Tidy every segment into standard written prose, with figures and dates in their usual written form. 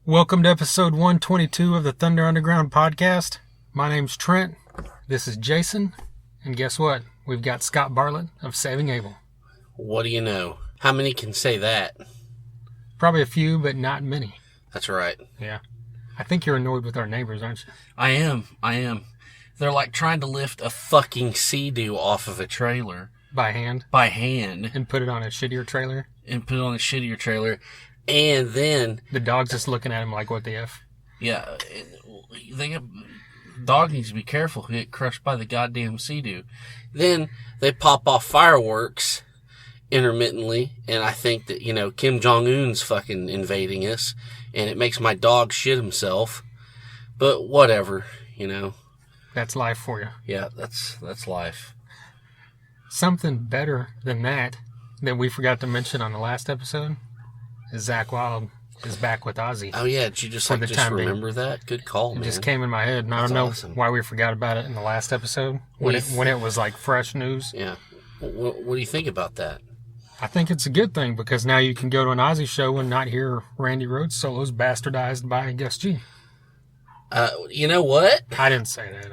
Welcome to episode 122 of the Thunder Underground podcast. My name's Trent. This is Jason. And guess what? We've got Scott Bartlett of Saving Abel. What do you know? How many can say that? Probably a few, but not many. That's right. Yeah. I think you're annoyed with our neighbors, aren't you? I am. They're like trying to lift a fucking Sea-Doo off of a trailer. By hand? And put it on a shittier trailer? And then... The dog's just looking at him like, what the F? Yeah. Dog needs to be careful. He'll get crushed by the goddamn Sea-Doo. Then they pop off fireworks intermittently. And I think that, Kim Jong-un's fucking invading us. And it makes my dog shit himself. But whatever, That's life for you. Yeah, that's life. Something better than that we forgot to mention on the last episode is Zakk Wylde is back with Ozzy. Oh yeah, did you just remember that? Good call, man. It just came in my head, and I don't know why we forgot about it in the last episode when it was like fresh news. Yeah. What do you think about that? I think it's a good thing because now you can go to an Ozzy show and not hear Randy Rhoads solos bastardized by Gus G. You know what? I didn't say that.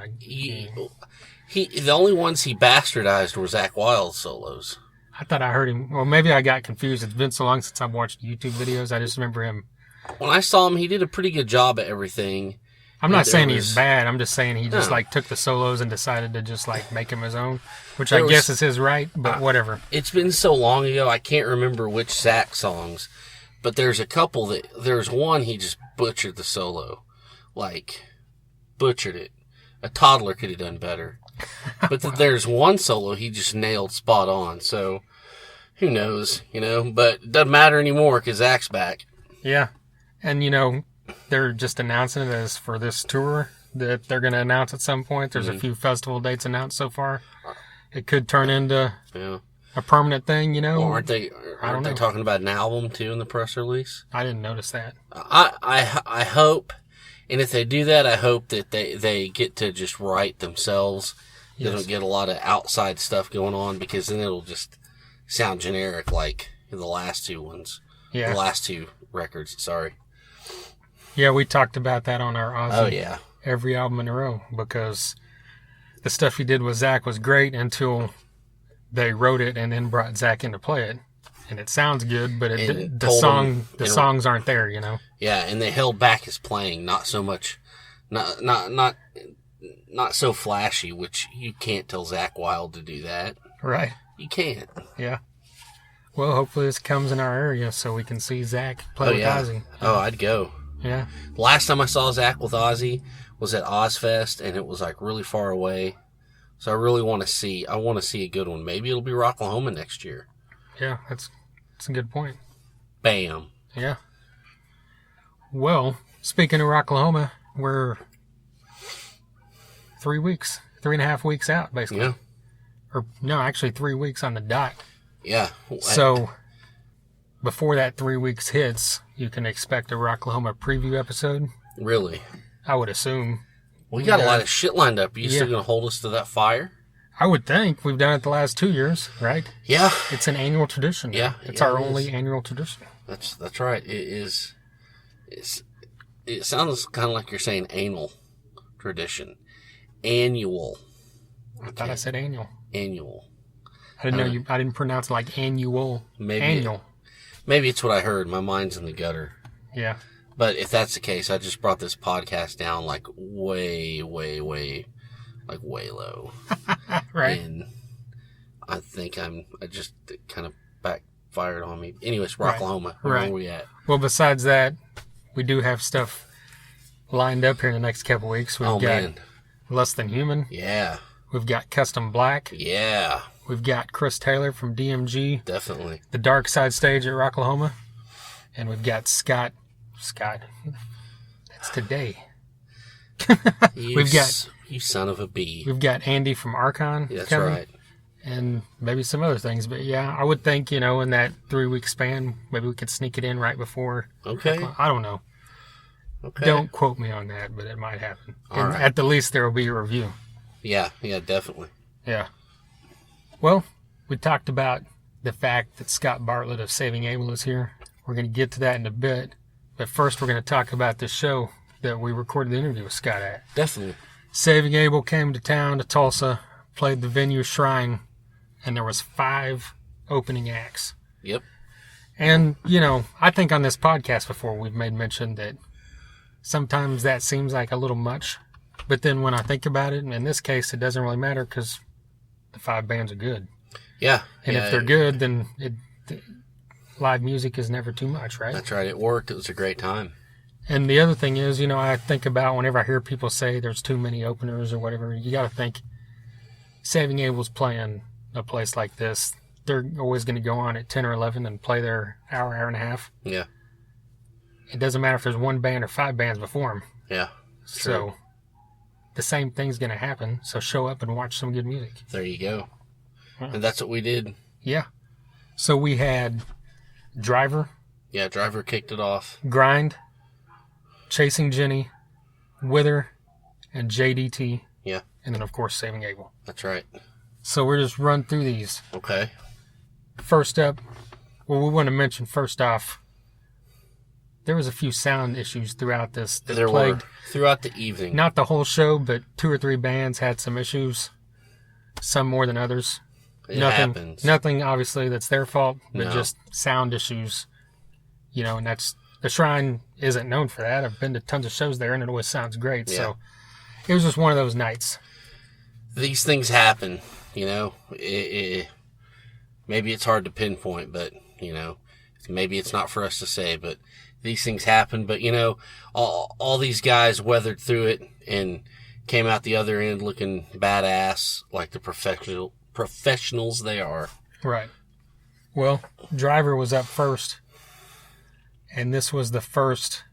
The only ones he bastardized were Zakk Wylde's solos. I thought I heard him. Well, maybe I got confused. It's been so long since I've watched YouTube videos. I just remember him. When I saw him, he did a pretty good job at everything. I'm not saying he's bad. I'm just saying he just took the solos and decided to just make him his own, which I guess is his right, but whatever. It's been so long ago, I can't remember which Zakk songs, but there's a couple there's one he just butchered the solo. Butchered it. A toddler could have done better. But there's one solo he just nailed spot on. So, who knows, But it doesn't matter anymore because Zakk's back. Yeah. And, they're just announcing it as for this tour that they're going to announce at some point. There's a few festival dates announced so far. It could turn into a permanent thing, Well, aren't they talking about an album, too, in the press release? I didn't notice that. I hope... And if they do that, I hope that they get to just write themselves. Yes. They don't get a lot of outside stuff going on because then it'll just sound generic like the last two ones. Yeah. The last two records, sorry. Yeah, we talked about that on our Ozzy. Oh, yeah. Every album in a row because the stuff he did with Zakk was great until they wrote it and then brought Zakk in to play it. And it sounds good, but the songs aren't there, Yeah, and they held back his playing, not so much, not so flashy, which you can't tell Zakk Wylde to do that. Right. You can't. Yeah. Well, hopefully this comes in our area so we can see Zakk play with Ozzy. Oh, I'd go. Yeah. Last time I saw Zakk with Ozzy was at Ozfest, and it was really far away. So I really want to see a good one. Maybe it'll be Rocklahoma next year. Yeah, that's a good point. Bam. Yeah. Well, speaking of Rocklahoma, we're 3.5 weeks out, basically. Yeah. Or, no, actually 3 weeks on the dot. Yeah. So, before that 3 weeks hits, you can expect a Rocklahoma preview episode. Really? I would assume. We got a lot of shit lined up. Are you still going to hold us to that fire? I would think. We've done it the last 2 years, right? Yeah. It's an annual tradition. Yeah. It's our only annual tradition. That's right. It is. It sounds kind of like you're saying anal tradition. Annual. I thought I said annual. Annual. I didn't know I didn't pronounce it like annual. Maybe. Annual. Maybe it's what I heard. My mind's in the gutter. Yeah. But if that's the case, I just brought this podcast down way low. Right. And I think I just kind of backfired on me. Anyways, Rocklahoma. Where are we at? Well, besides that, we do have stuff lined up here in the next couple weeks. We've got Less Than Human. Yeah. We've got Custom Black. Yeah. We've got Chris Taylor from DMG. Definitely. The Dark Side Stage at Rocklahoma. And we've got Scott. That's today. You son of a bee. We've got Andy from Archon. That's coming, right. And maybe some other things. But yeah, I would think, in that 3 week span, maybe we could sneak it in right before. Okay. I don't know. Okay. Don't quote me on that, but it might happen. All right. At the least, there will be a review. Yeah, definitely. Yeah. Well, we talked about the fact that Scott Bartlett of Saving Abel is here. We're going to get to that in a bit. But first, we're going to talk about this show that we recorded the interview with Scott at. Definitely. Saving Abel came to town, to Tulsa, played the venue Shrine, and there was 5 opening acts. Yep. And, you know, I think on this podcast before we've made mention that sometimes that seems like a little much. But then when I think about it, in this case, it doesn't really matter because the 5 bands are good. Yeah. And if they're good, then live music is never too much, right? That's right. It worked. It was a great time. And the other thing is, you know, I think about whenever I hear people say there's too many openers or whatever, you got to think Saving Abel's playing a place like this. They're always going to go on at 10 or 11 and play their hour and a half. Yeah. It doesn't matter if there's 1 band or 5 bands before them. Yeah. So the same thing's going to happen. So show up and watch some good music. There you go. And that's what we did. Yeah. So we had Dryvr. Yeah, Dryvr kicked it off. Grind, Chasing Jenny, Wither, and JDT. Yeah. And then, of course, Saving Abel. That's right. So we're just run through these. Okay. First up, well, we want to mention first off, there was a few sound issues throughout this. There were. Throughout the evening. Not the whole show, but 2 or 3 bands had some issues. Some more than others. It happens. Nothing, obviously, that's their fault, but No. just sound issues. You know, and that's... The Shrine isn't known for that. I've been to tons of shows there, and it always sounds great. Yeah. So it was just one of those nights. These things happen, you know. Maybe it's hard to pinpoint, but, you know, maybe it's not for us to say, but these things happen. But, you know, all these guys weathered through it and came out the other end looking badass like the professionals they are. Right. Well, Dryvr was up first, and this was the first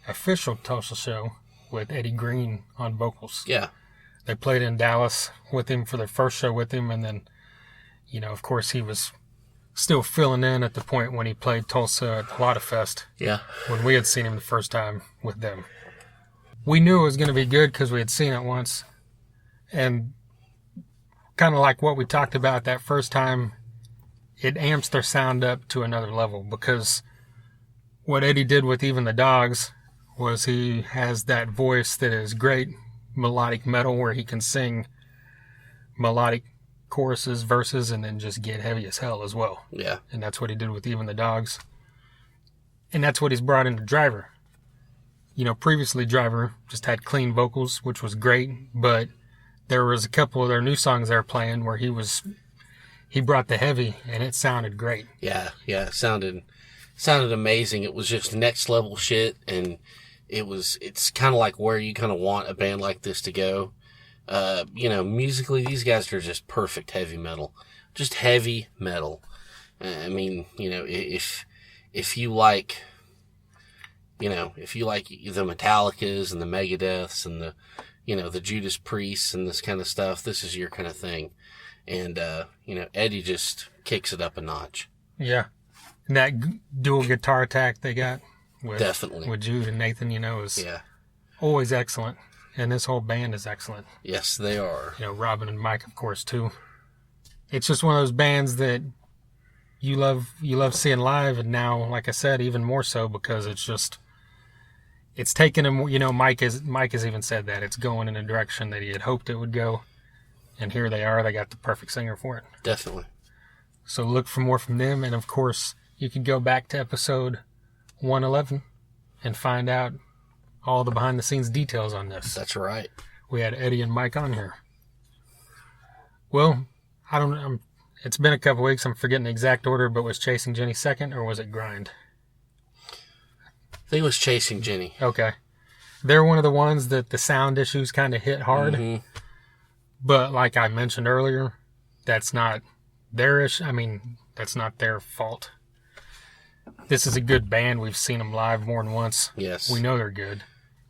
official Tulsa show with Eddie Green on vocals. Yeah. They played in Dallas with him for their first show with him, and then, you know, of course, he was still filling in at the point when he played Tulsa at the Lotta Fest. Yeah. When we had seen him the first time with them. We knew it was going to be good because we had seen it once. And kind of like what we talked about that first time, it amps their sound up to another level, because what Eddie did with Even the Dogs was he has that voice that is great melodic metal where he can sing melodic choruses, verses, and then just get heavy as hell as well. Yeah. And that's what he did with Even the Dogs. And that's what he's brought into Dryvr. You know, previously Dryvr just had clean vocals, which was great, but there was a couple of their new songs they were playing where he brought the heavy, and it sounded great. Yeah, it sounded amazing. It was just next level shit, and it's kind of like where you kind of want a band like this to go. You know, musically, these guys are just perfect heavy metal. Just heavy metal. I mean, you know, if you like, you know, if you like the Metallicas and the Megadeths and the, you know, the Judas Priests and this kind of stuff, this is your kind of thing. And, you know, Eddie just kicks it up a notch. Yeah. And that dual guitar attack they got Definitely. with Jude and Nathan, you know, is Yeah. always excellent. And this whole band is excellent. Yes, they are. You know, Robin and Mike, of course, too. It's just one of those bands that you love seeing live, and now, like I said, even more so, because it's taken him, you know, Mike has even said that it's going in a direction that he had hoped it would go. And here they are. They got the perfect singer for it. Definitely. So look for more from them. And, of course, you can go back to episode 111 and find out all the behind-the-scenes details on this. That's right. We had Eddie and Mike on here. Well, I don't know. It's been a couple weeks. I'm forgetting the exact order, but was Chasing Jenny second, or was it Grind? I think it was Chasing Jenny. Okay. They're one of the ones that the sound issues kind of hit hard. Mm-hmm. But like I mentioned earlier, that's not their issue. I mean, that's not their fault. This is a good band. We've seen them live more than once. Yes. We know they're good.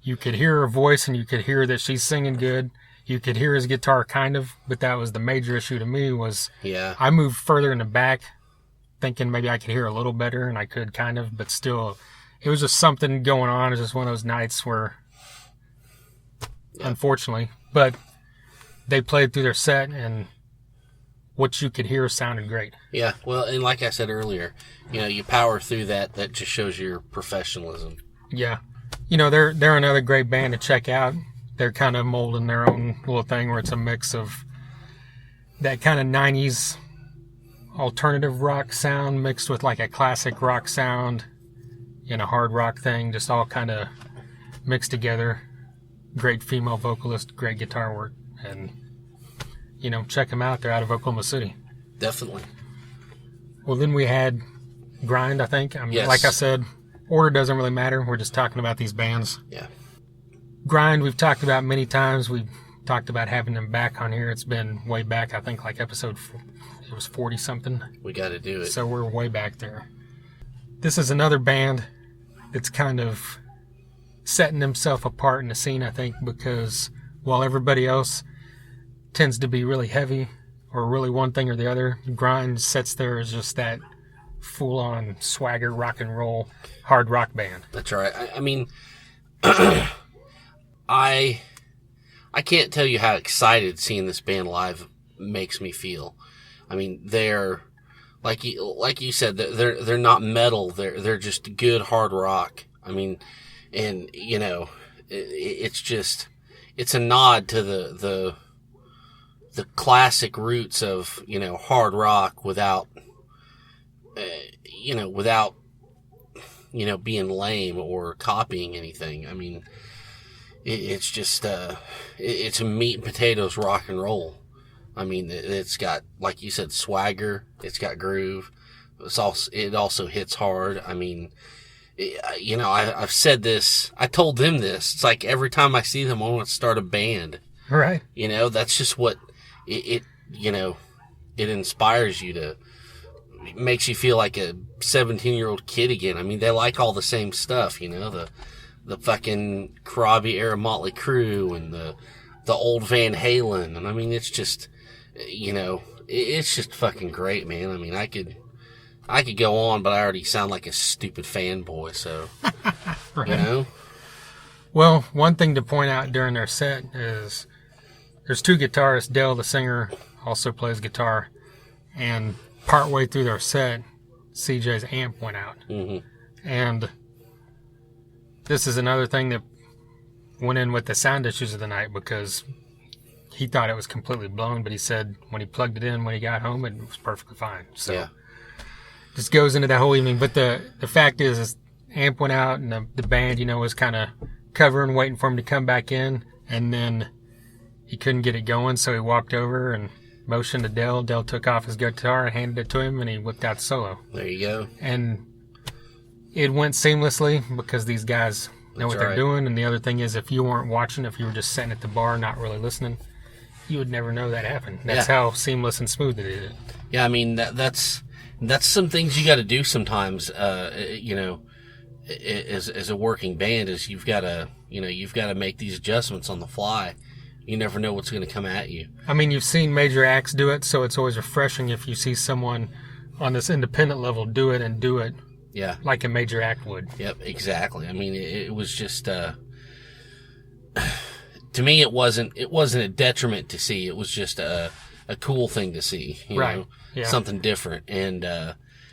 You could hear her voice, and you could hear that she's singing good. You could hear his guitar kind of, but that was the major issue to me was I moved further in the back thinking maybe I could hear a little better, and I could kind of, but still, it was just something going on. It was just one of those nights where, unfortunately, but they played through their set, and what you could hear sounded great. Yeah, well, and like I said earlier, you know, you power through that. That just shows your professionalism. Yeah. You know, they're another great band to check out. They're kind of molding their own little thing where it's a mix of that kind of 90s alternative rock sound mixed with like a classic rock sound and a hard rock thing, just all kind of mixed together. Great female vocalist, great guitar work, and you know, check them out. They're out of Oklahoma City. Definitely. Well, then we had Grind, I think. I mean, yes. Like I said, order doesn't really matter. We're just talking about these bands. Yeah. Grind, we've talked about many times. We've talked about having them back on here. It's been way back, I think, like episode, it was 40-something. We got to do it. So we're way back there. This is another band that's kind of setting himself apart in the scene, I think, because while everybody else tends to be really heavy or really one thing or the other, Grind sits there as just that full-on swagger rock and roll hard rock band. That's right. I mean, I can't tell you how excited seeing this band live makes me feel. I mean, they're like you said, they're not metal. They're just good hard rock. I mean, and you know, it's a nod to the classic roots of, you know, hard rock without being lame or copying anything. I mean, it's just it's a meat and potatoes rock and roll. I mean, it's got, like you said, swagger. It's got groove. It also hits hard. I mean, you know, I've said this. I told them this. It's like every time I see them, I want to start a band. Right. You know, that's just what it inspires you to. It makes you feel like a 17-year-old kid again. I mean, they like all the same stuff, you know, the fucking Karabi era Motley Crue and the old Van Halen. And I mean, it's just, you know, it's just fucking great, man. I mean, I could go on, but I already sound like a stupid fanboy, so, right. You know? Well, one thing to point out during their set is there's two guitarists. Dale, the singer, also plays guitar, and partway through their set, CJ's amp went out. Mm-hmm. And this is another thing that went in with the sound issues of the night, because he thought it was completely blown, but he said when he plugged it in when he got home, it was perfectly fine. So yeah. Just goes into that whole evening. But the fact is amp went out, and the band, you know, was kind of covering, waiting for him to come back in, and then he couldn't get it going, so he walked over and motioned to Dale. Dale took off his guitar and handed it to him, and he whipped out the solo. There you go. And it went seamlessly because these guys know what they're doing. And the other thing is, if you weren't watching, if you were just sitting at the bar not really listening, you would never know that happened. That's how seamless and smooth it is. Yeah, I mean, that's some things you got to do sometimes, you know, as a working band, is you've got to make these adjustments on the fly. You never know what's going to come at you. I mean, you've seen major acts do it, so it's always refreshing if you see someone on this independent level do it like a major act would. Yep, exactly. I mean, it was just, to me, it wasn't a detriment to see. It was just a cool thing to see, you know, something different. And,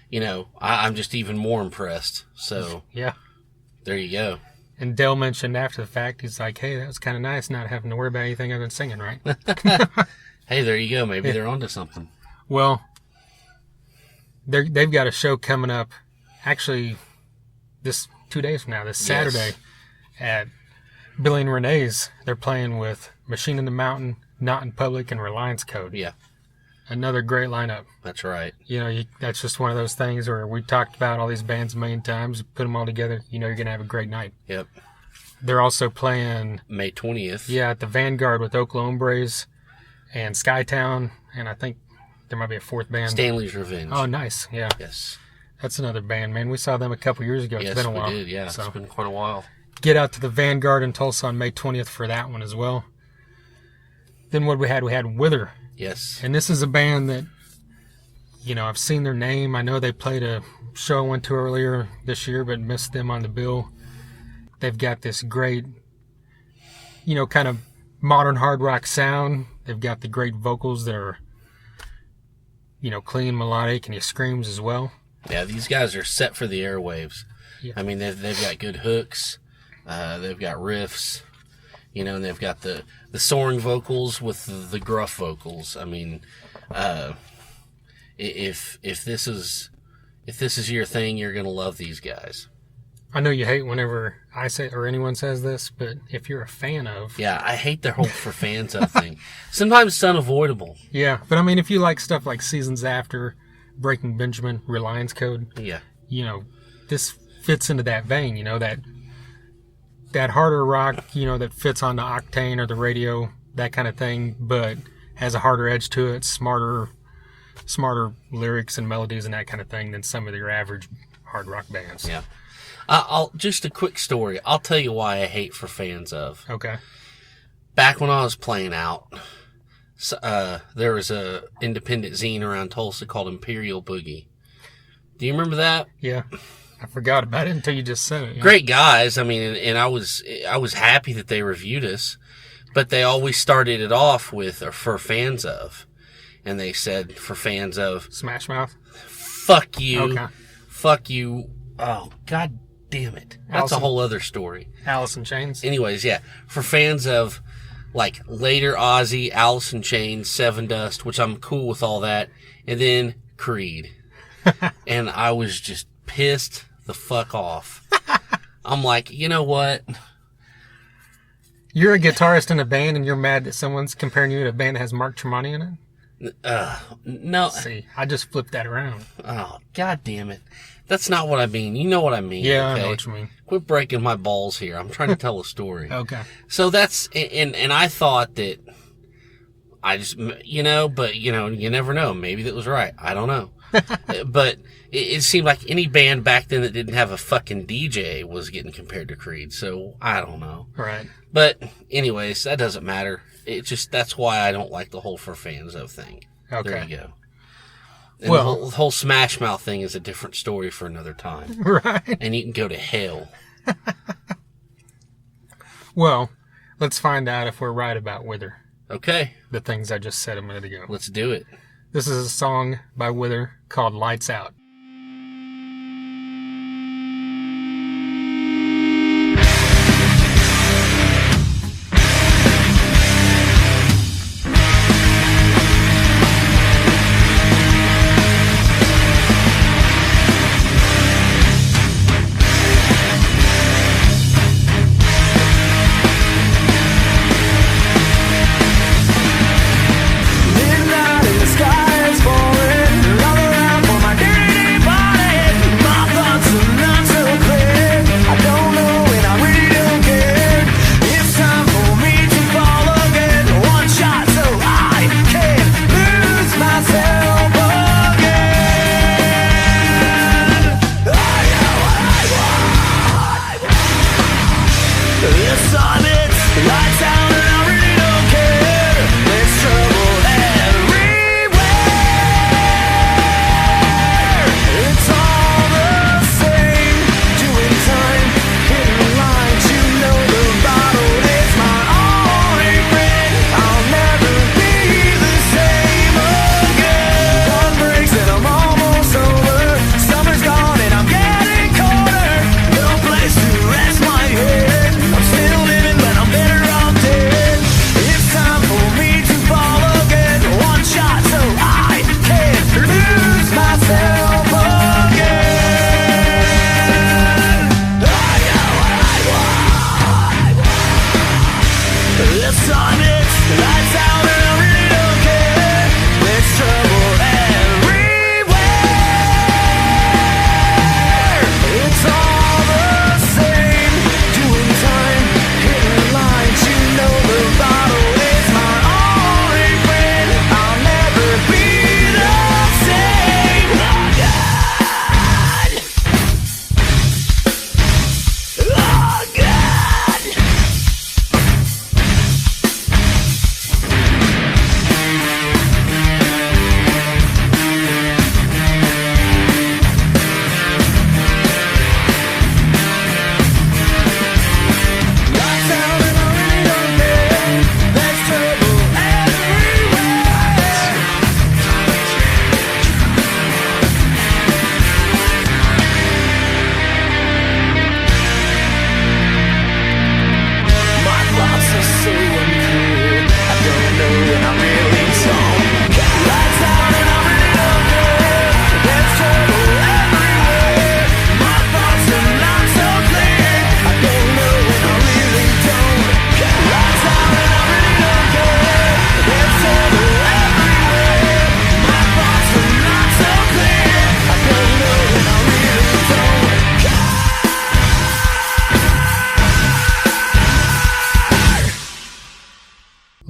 you know, I'm just even more impressed. So, yeah, there you go. And Dale mentioned after the fact, he's like, hey, that was kind of nice not having to worry about anything other than singing, right? Hey, there you go. Maybe they're onto something. Well, they've got a show coming up, actually, this 2 days from now, this Saturday, at Billy and Renee's. They're playing with Machine in the Mountain, Not in Public, and Reliance Code. Yeah. Another great lineup. That's right. You know, that's just one of those things where we talked about all these bands a million times, put them all together, you know you're going to have a great night. Yep. They're also playing May 20th. Yeah, at the Vanguard with Oklahoma Hombres and Skytown, and I think there might be a fourth band. Stanley's Revenge. Oh, nice. Yeah. Yes. That's another band, man. We saw them a couple years ago. It's been a while. Yes, we did. Yeah, so it's been quite a while. Get out to the Vanguard in Tulsa on May 20th for that one as well. Then what we had Wither. Yes. And this is a band that, you know, I've seen their name. I know they played a show I went to earlier this year, but missed them on the bill. They've got this great, you know, kind of modern hard rock sound. They've got the great vocals that are, you know, clean, melodic, and he screams as well. Yeah, these guys are set for the airwaves. Yeah. I mean, they've got good hooks. They've got riffs, and they've got the soaring vocals with the gruff vocals. I mean, if this is your thing, you're gonna love these guys. I know you hate whenever I say or anyone says this, but if you're a fan of... Yeah, I hate their whole for fans of thing. Sometimes it's unavoidable. Yeah, but I mean, if you like stuff like Seasons After, Breaking Benjamin, Reliance Code, yeah, this fits into that vein, that harder rock, that fits on the Octane or the radio, that kind of thing, but has a harder edge to it, smarter lyrics and melodies and that kind of thing than some of your average hard rock bands. Yeah. Just a quick story. I'll tell you why I hate for fans of. Okay. Back when I was playing out, there was a independent zine around Tulsa called Imperial Boogie. Do you remember that? Yeah. I forgot about it until you just said it. Yeah. Great guys. I mean, and I was happy that they reviewed us, but they always started it off with for fans of, and they said for fans of Smash Mouth. Fuck you. Okay. Fuck you. Oh, God damn it. That's a whole other story. Alice in Chains. Anyways, yeah. For fans of like later Ozzy, Alice in Chains, Seven Dust, which I'm cool with all that, and then Creed. And I was just pissed the fuck off. I'm like, you know what? You're a guitarist in a band and you're mad that someone's comparing you to a band that has Mark Tremonti in it? No. See, I just flipped that around. Oh, God damn it. That's not what I mean. You know what I mean. Yeah, okay? I know what you mean. Quit breaking my balls here. I'm trying to tell a story. Okay. So that's, and I thought that I just, but you never know. Maybe that was right. I don't know. But it seemed like any band back then that didn't have a fucking DJ was getting compared to Creed. So I don't know. Right. But anyways, that doesn't matter. That's why I don't like the whole for fans of thing. Okay. There you go. And the whole Smash Mouth thing is a different story for another time. Right. And you can go to hell. Well, let's find out if we're right about Wither. Okay. The things I just said a minute ago. Let's do it. This is a song by Wither called Lights Out.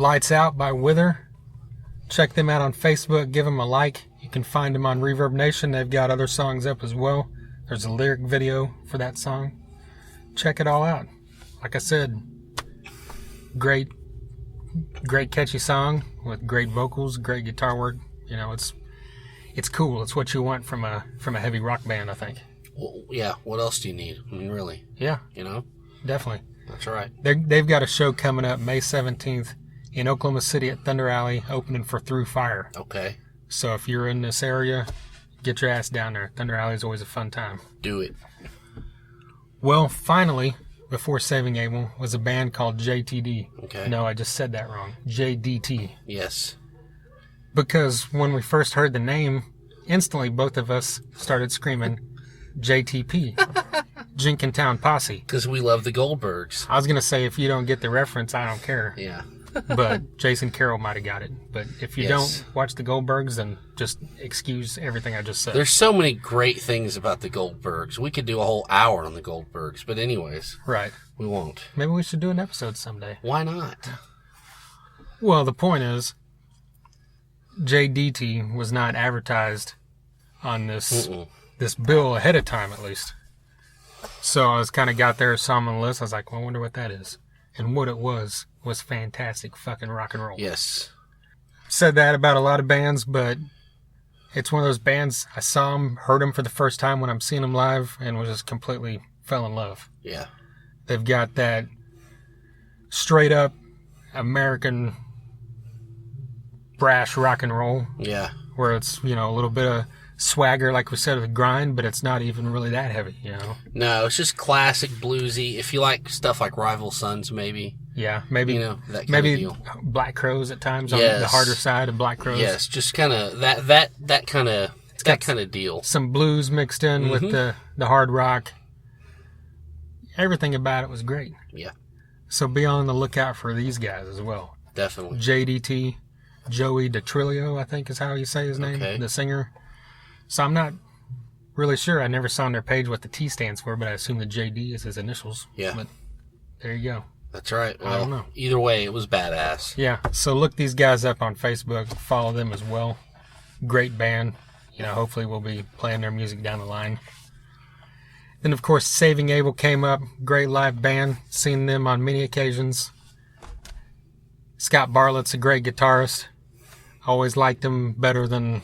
Lights Out by Wither. Check them out on Facebook. Give them a like. You can find them on Reverb Nation. They've got other songs up as well. There's a lyric video for that song. Check it all out. Like I said, great catchy song with great vocals, great guitar work. You know, it's cool. It's what you want from a heavy rock band, I think. Well, yeah. What else do you need? I mean, really? Yeah. You know? Definitely. That's right. They've got a show coming up May 17th in Oklahoma City at Thunder Alley, opening for Through Fire. Okay. So if you're in this area, get your ass down there. Thunder Alley is always a fun time. Do it. Well, finally, before Saving Abel, was a band called JTD. Okay. No, I just said that wrong. JDT. Yes. Because when we first heard the name, instantly both of us started screaming JTP. Jenkintown Posse. Because we love the Goldbergs. I was going to say, if you don't get the reference, I don't care. Yeah. But Jason Carroll might have got it. But if you don't watch the Goldbergs, then just excuse everything I just said. There's so many great things about the Goldbergs. We could do a whole hour on the Goldbergs. But anyways. Right. We won't. Maybe we should do an episode someday. Why not? Well, the point is, JDT was not advertised on this bill ahead of time, at least. So I was kind of got there, saw him on the list. I was like, well, I wonder what that is. And what it was fantastic fucking rock and roll. Yes. Said that about a lot of bands, but it's one of those bands, I saw them, heard them for the first time when I'm seeing them live, and was just completely fell in love. Yeah. They've got that straight up American brash rock and roll. Yeah. Where it's, you know, a little bit of swagger, like we said, with grind, but it's not even really that heavy, you know? No, it's just classic bluesy. If you like stuff like Rival Sons, maybe. Yeah, maybe, you know, that kind maybe of deal. Black Crowes at times, on the harder side of Black Crowes. Yes, just kind of that kind of deal. Some blues mixed in with the hard rock. Everything about it was great. Yeah. So be on the lookout for these guys as well. Definitely. JDT, Joey DeTrillo, I think is how you say his name, the singer. So I'm not really sure. I never saw on their page what the T stands for, but I assume the JD is his initials. Yeah. But there you go. That's right. Well, I don't know. Either way, it was badass. Yeah. So look these guys up on Facebook. Follow them as well. Great band. You know, hopefully we'll be playing their music down the line. Then, of course, Saving Abel came up. Great live band. Seen them on many occasions. Scott Bartlett's a great guitarist. Always liked him better than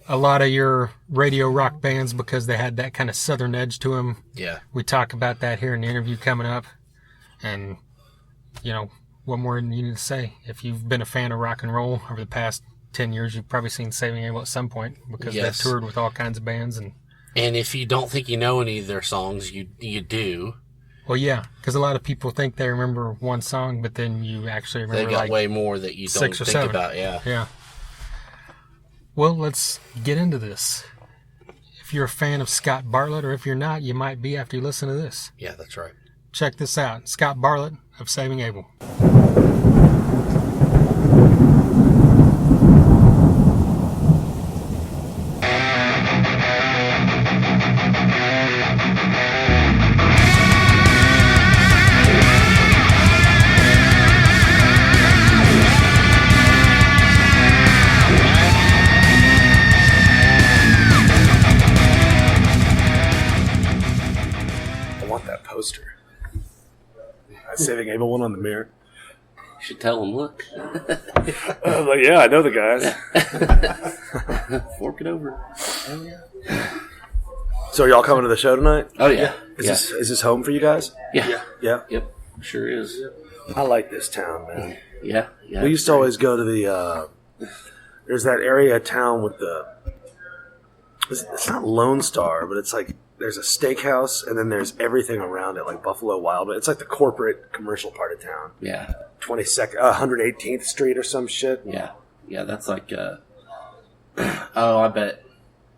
a lot of your radio rock bands because they had that kind of southern edge to them. Yeah. We talk about that here in the interview coming up. And, you know, what more do you need to say? If you've been a fan of rock and roll over the past 10 years, you've probably seen Saving Abel at some point because they've toured with all kinds of bands. And if you don't think you know any of their songs, you do. Well, yeah, because a lot of people think they remember one song, but then you actually remember they got way more that you don't think about. Yeah. Yeah. Well, let's get into this. If you're a fan of Scott Bartlett, or if you're not, you might be after you listen to this. Yeah, that's right. Check this out. Scott Bartlett of Saving Abel. Saving Abel one on the mirror. You should tell him, look. Like, yeah, I know the guys. Fork it over. Oh, yeah. So are y'all coming to the show tonight? Oh, yeah. Is this home for you guys? Yeah. Yeah? Yep. Sure is. I like this town, man. Yeah. We used to always go to the, there's that area of town with it's not Lone Star, but it's like, there's a steakhouse, and then there's everything around it, like Buffalo Wild Wings. It's like the corporate commercial part of town. Yeah. 118th Street or some shit. Yeah. Yeah, that's like, I bet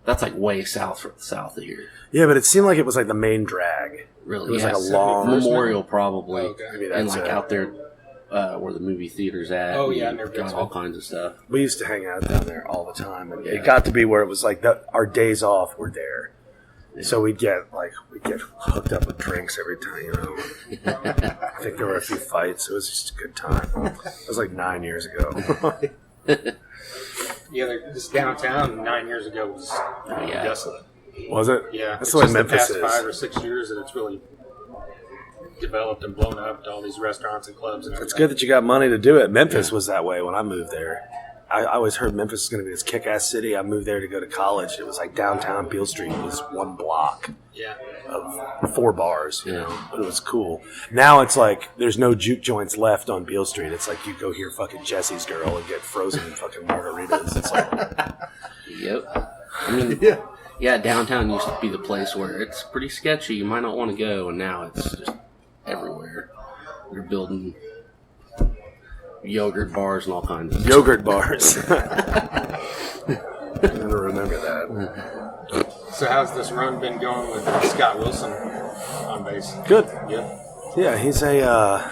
that's like way south of here. Yeah, but it seemed like it was like the main drag. Really? It was like a long... Memorial, probably. Oh, okay. Maybe and like out there where the movie theater's at. Oh, yeah. Got all kinds of stuff. We used to hang out down there all the time. And it got to be where it was like our days off were there. So we'd get hooked up with drinks every time, you know. I think there were a few fights. It was just a good time. It was like 9 years ago. Yeah, this downtown 9 years ago was desolate. Was it? Yeah, that's it's the way just Memphis the is. past 5 or 6 years that it's really developed and blown up to all these restaurants and clubs and everything. It's good that you got money to do it. Memphis was that way when I moved there. I always heard Memphis was going to be this kick-ass city. I moved there to go to college. It was like downtown Beale Street was one block of 4 bars, you know. But it was cool. Now it's like there's no juke joints left on Beale Street. It's like you go hear fucking Jesse's Girl and get frozen fucking margaritas. It's like, Yep. I mean, yeah, downtown used to be the place where it's pretty sketchy. You might not want to go, and now it's just everywhere. They're building yogurt bars and all kinds of yogurt bars. I never remember that. So how's this run been going with Scott Wilson on bass? Good. Good. Yeah, he's a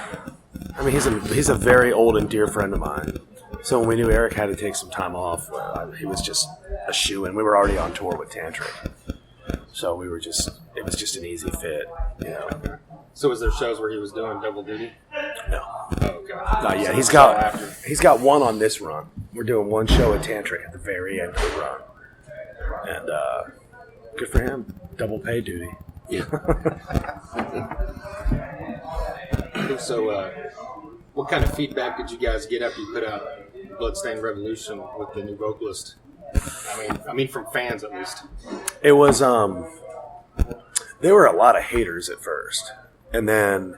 very old and dear friend of mine. So when we knew Eric had to take some time off, he was just a shoo-in. We were already on tour with Tantric. So it was just an easy fit, you know. So was there shows where he was doing double duty? No. Oh, okay. Not yet. So He's got one on this run. We're doing one show at Tantric at the very end of the run. And good for him. Double pay duty. Yeah. So what kind of feedback did you guys get after you put out Bloodstained Revolution with the new vocalist? I mean from fans at least. It was there were a lot of haters at first. And then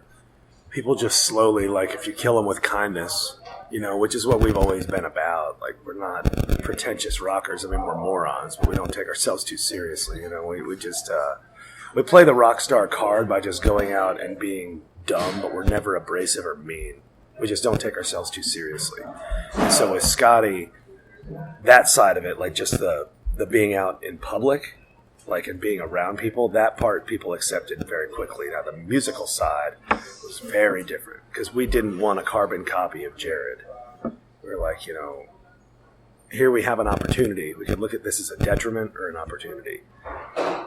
people just slowly, like, if you kill them with kindness, you know, which is what we've always been about. Like, we're not pretentious rockers. I mean, we're morons, but we don't take ourselves too seriously. You know, we just we play the rock star card by just going out and being dumb, but we're never abrasive or mean. We just don't take ourselves too seriously. And so with Scotty, that side of it, like just the being out in public, like, and being around people, that part people accepted very quickly. Now, the musical side was very different because we didn't want a carbon copy of Jared. We were like, you know, here we have an opportunity. We could look at this as a detriment or an opportunity.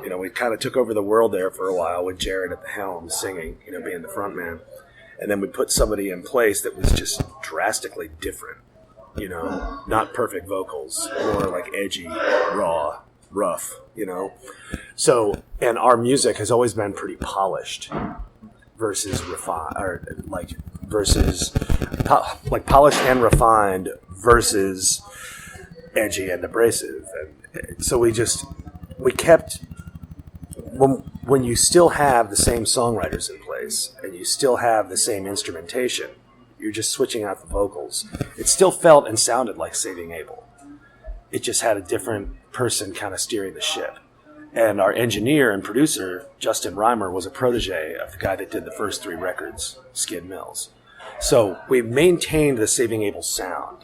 You know, we kind of took over the world there for a while with Jared at the helm singing, you know, being the front man. And then we put somebody in place that was just drastically different. You know, not perfect vocals, more like edgy, raw, rough, you know. So, and our music has always been pretty polished versus refined, or like versus polished and refined versus edgy and abrasive. And so we kept, when you still have the same songwriters in place and you still have the same instrumentation, you're just switching out the vocals. It still felt and sounded like Saving Abel. It just had a different person kind of steering the ship. And our engineer and producer, Justin Reimer, was a protege of the guy that did the first 3 records, Skid Mills. So we maintained the Saving Abel sound,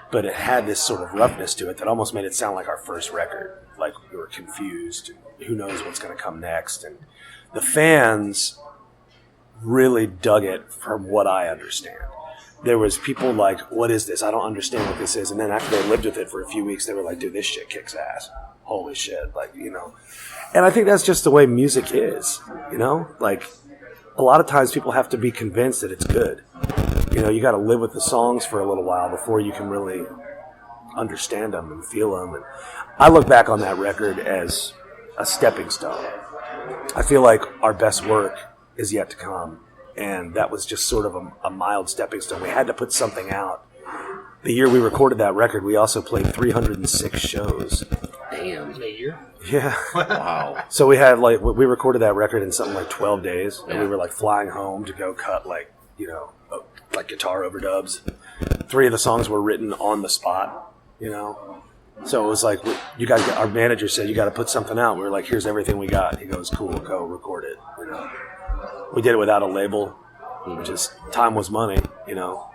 but it had this sort of roughness to it that almost made it sound like our first record. Like we were confused. Who knows what's going to come next? And the fans really dug it from what I understand. There was people like, what is this? I don't understand what this is. And then after they lived with it for a few weeks, they were like, dude, this shit kicks ass. Holy shit. Like, you know. And I think that's just the way music is, you know? Like, a lot of times people have to be convinced that it's good. You know, you got to live with the songs for a little while before you can really understand them and feel them. And I look back on that record as a stepping stone. I feel like our best work is yet to come. And that was just sort of a mild stepping stone. We had to put something out. The year we recorded that record, we also played 306 shows. Damn. In a year? Yeah. Wow. So we had, like, we recorded that record in something like 12 days. And we were, like, flying home to go cut, like, you know, like guitar overdubs. 3 of the songs were written on the spot, you know. So it was like, you guys, our manager said, you got to put something out. We were like, here's everything we got. He goes, cool, go record it, you know. We did it without a label, just time was money, you know.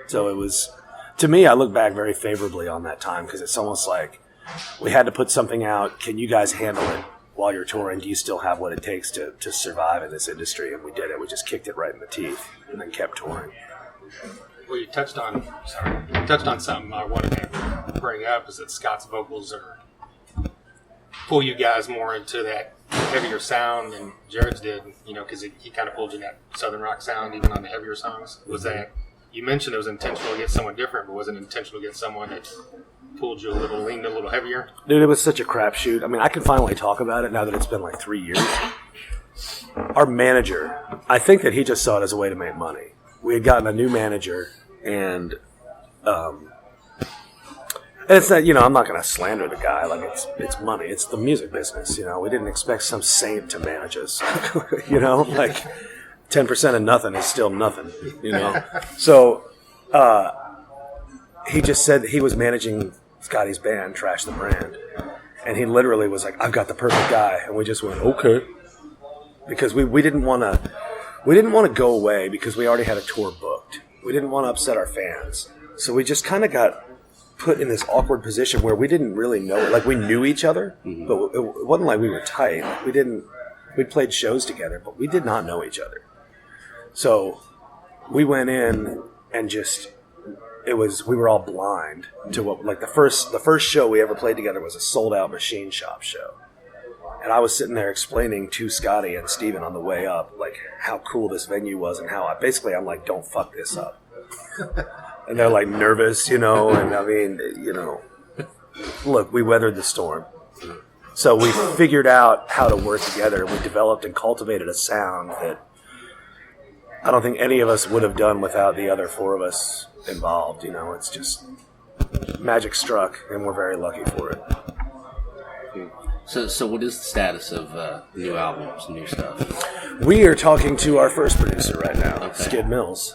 So it was, to me, I look back very favorably on that time because it's almost like we had to put something out. Can you guys handle it while you're touring? Do you still have what it takes to survive in this industry? And we did it. We just kicked it right in the teeth and then kept touring. Well, you touched on something I wanted to bring up is that Scott's vocals pull you guys more into that heavier sound than Jared's did, because he kind of pulled you in that southern rock sound even on the heavier songs. Was that, you mentioned it was intentional to get someone different, but was it intentional to get someone that pulled you leaned a little heavier? Dude, it was such a crapshoot. I mean, I can finally talk about it now that it's been like 3 years. Our manager, I think that he just saw it as a way to make money. We had gotten a new manager, and it's not, I'm not going to slander the guy. Like, it's money. It's the music business, We didn't expect some saint to manage us, Like, 10% of nothing is still nothing, So, he just said that he was managing Scotty's band, Trash the Brand, and he literally was like, I've got the perfect guy. And we just went, okay. Because we didn't want to go away because we already had a tour booked. We didn't want to upset our fans. So we just kind of got put in this awkward position where we didn't really know. Like, we knew each other, but it wasn't like we were tight. We played shows together, but we did not know each other. So we went in and we were all blind to what, like, the first show we ever played together was a sold out Machine Shop show. And I was sitting there explaining to Scotty and Steven on the way up, like, how cool this venue was and how I'm like, don't fuck this up. And they're like nervous, and I mean, look, we weathered the storm. So we figured out how to work together. We developed and cultivated a sound that I don't think any of us would have done without the other four of us involved. It's just magic struck, and we're very lucky for it. So what is the status of new albums, new stuff? We are talking to our first producer right now, Skid Mills,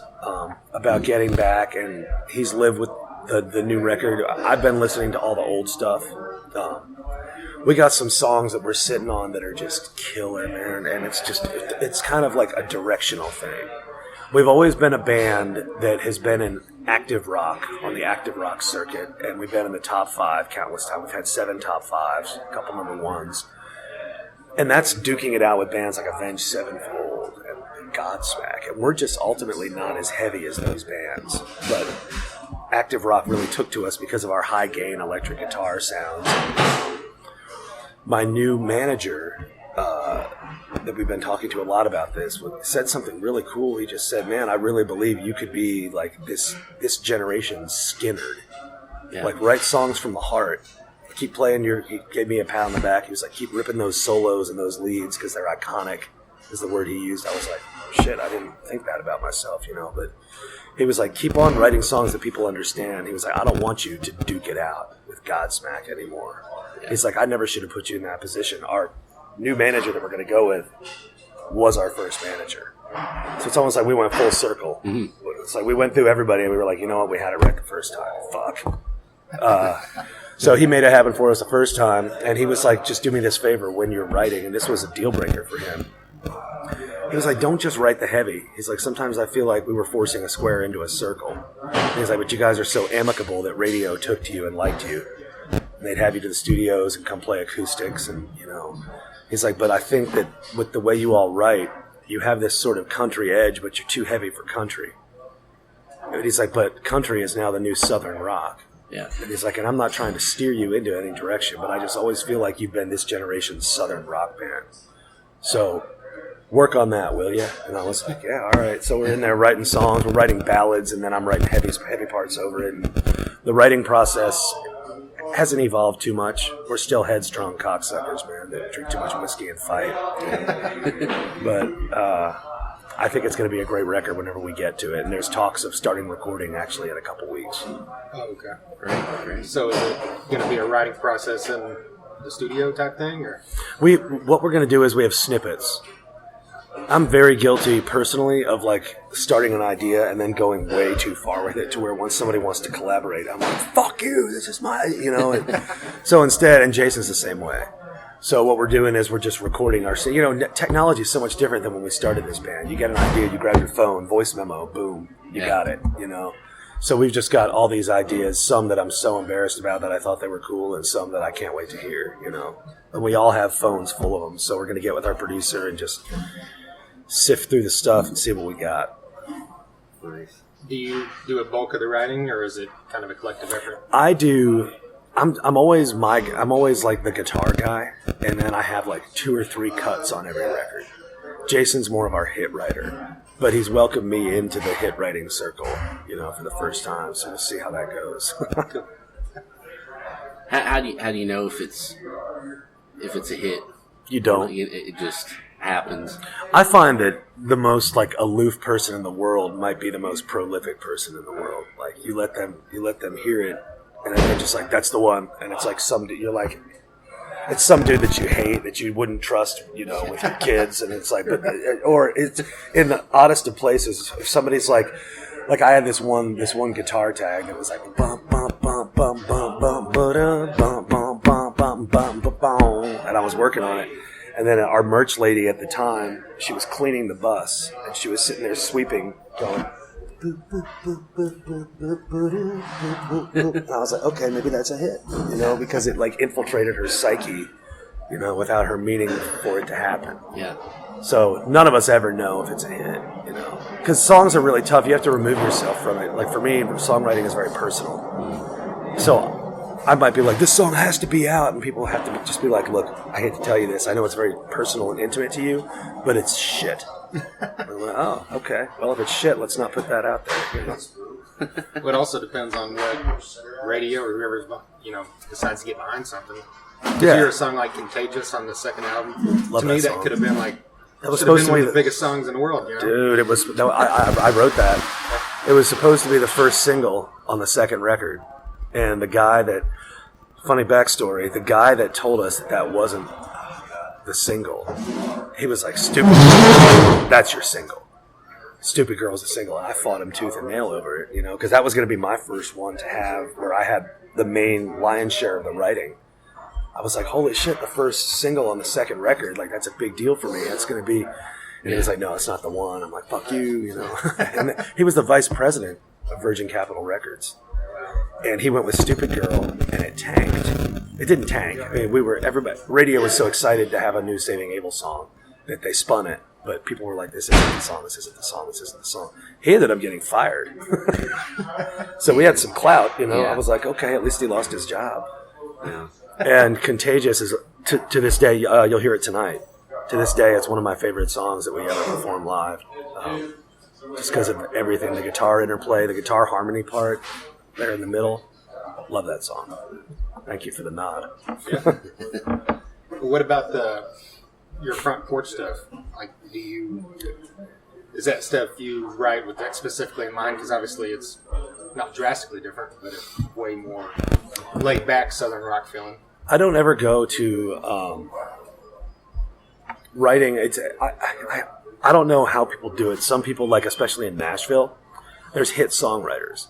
about getting back, and he's lived with the new record. I've been listening to all the old stuff. We got some songs that we're sitting on that are just killer, man, and it's kind of like a directional thing. We've always been a band that has been in active rock, on the active rock circuit, and we've been in the top 5 countless times. We've had 7 top 5s, a couple number 1s. And that's duking it out with bands like Avenged Sevenfold and Godsmack. And we're just ultimately not as heavy as those bands. But active rock really took to us because of our high-gain electric guitar sounds. My new manager, that we've been talking to a lot about this, said something really cool. He just said, man, I really believe you could be like this generation's Skynyrd. Yeah. Like, write songs from the heart. Keep playing he gave me a pat on the back. He was like, keep ripping those solos and those leads because they're iconic, is the word he used. I was like, shit, I didn't think that about myself, but he was like, keep on writing songs that people understand. He was like, I don't want you to duke it out with Godsmack anymore. Yeah. He's like, I never should have put you in that position. Our new manager that we're going to go with was our first manager. So it's almost like we went full circle. Mm-hmm. It's like we went through everybody and we were like, you know what, we had it right the first time. Fuck. So he made it happen for us the first time, and he was like, just do me this favor when you're writing, and this was a deal breaker for him. He was like, don't just write the heavy. He's like, sometimes I feel like we were forcing a square into a circle. And he's like, but you guys are so amicable that radio took to you and liked you. And they'd have you to the studios and come play acoustics, and, He's like, but I think that with the way you all write, you have this sort of country edge, but you're too heavy for country. And he's like, but country is now the new southern rock. Yeah. And he's like, and I'm not trying to steer you into any direction, but I just always feel like you've been this generation's southern rock band. So work on that, will you? And I was like, yeah, all right. So we're in there writing songs, we're writing ballads, and then I'm writing heavy parts over it. And the writing process hasn't evolved too much. We're still headstrong cocksuckers, man, that drink too much whiskey and fight. But I think it's going to be a great record whenever we get to it. And there's talks of starting recording actually in a couple weeks. Oh, okay. Great. So is it going to be a writing process in the studio type thing? Or what we're going to do is we have snippets. I'm very guilty personally of like starting an idea and then going way too far with it to where once somebody wants to collaborate, I'm like, fuck you, this is my, So instead, and Jason's the same way. So what we're doing is we're just recording our, technology is so much different than when we started this band. You get an idea, you grab your phone, voice memo, boom, you got it, So we've just got all these ideas, some that I'm so embarrassed about that I thought they were cool, and some that I can't wait to hear, And we all have phones full of them, so we're going to get with our producer and just sift through the stuff and see what we got. Nice. Do you do a bulk of the writing, or is it kind of a collective effort? I do I'm always like the guitar guy, and then I have like 2 or 3 cuts on every record. Jason's more of our hit writer, but he's welcomed me into the hit writing circle, for the first time. So we'll see how that goes. How do you know if it's a hit? You don't. It just happens. I find that the most like aloof person in the world might be the most prolific person in the world. Like you let them hear it, and then they're just like, that's the one. And it's like you're like, it's some dude that you hate, that you wouldn't trust, with your kids. And it's like, or it's in the oddest of places. If somebody's like I had this one guitar tag that was like bum bum bum bum bum bum bum bum bum bum bum bum, and I was working on it. And then our merch lady at the time, she was cleaning the bus, and she was sitting there sweeping, going. And I was like, okay, maybe that's a hit, because it like infiltrated her psyche, without her meaning for it to happen. Yeah. So none of us ever know if it's a hit, because songs are really tough. You have to remove yourself from it. Like for me, songwriting is very personal. So I might be like, this song has to be out, and people have to just be like, look, I hate to tell you this. I know it's very personal and intimate to you, but it's shit. I'm like, oh, okay. Well, if it's shit, let's not put that out there. Well, it also depends on what radio or whoever decides to get behind something. If you hear a song like Contagious on the second album, Love to me that could have been like that was supposed to be one of the biggest songs in the world. Dude, it was. No, I wrote that. It was supposed to be the first single on the second record, and the guy that. Funny backstory, the guy that told us that wasn't the single, he was like, stupid, that's your single. Stupid Girl's the single. And I fought him tooth and nail over it, because that was going to be my first one to have where I had the main lion's share of the writing. I was like, holy shit, the first single on the second record, like that's a big deal for me. That's going to be, and he was like, no, it's not the one. I'm like, fuck you, And he was the vice president of Virgin Capitol Records. And he went with Stupid Girl, and it tanked. It didn't tank. I mean, everybody, radio was so excited to have a new Saving Abel song that they spun it. But people were like, this isn't the song, this isn't the song, this isn't the song. He ended up getting fired. So we had some clout, Yeah. I was like, okay, at least he lost his job. Yeah. And Contagious is, to this day, you'll hear it tonight. To this day, it's one of my favorite songs that we ever perform live. Just because of everything, the guitar interplay, the guitar harmony part. There in the middle. Love that song. Thank you for the nod. Yeah. What about your front porch stuff? Like, is that stuff you write with that specifically in mind? Because obviously it's not drastically different, but it's way more laid back Southern rock feeling. I don't ever go to writing. I don't know how people do it. Some people, like especially in Nashville, there's hit songwriters.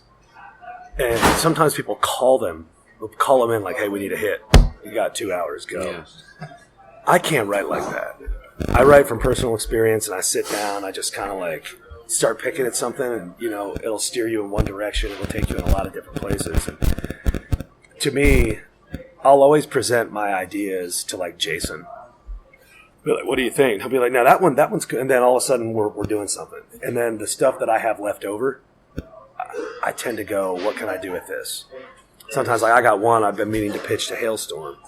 And sometimes people call them in like, hey, we need a hit. You got 2 hours, go. Yeah. I can't write like that. I write from personal experience, and I sit down, I just kind of like start picking at something, and, it'll steer you in one direction. It'll take you in a lot of different places. And to me, I'll always present my ideas to like Jason. Be like, what do you think? He'll be like, no, that one's good. And then all of a sudden we're doing something. And then the stuff that I have left over, I tend to go, what can I do with this? Sometimes, like I got one I've been meaning to pitch to Hailstorm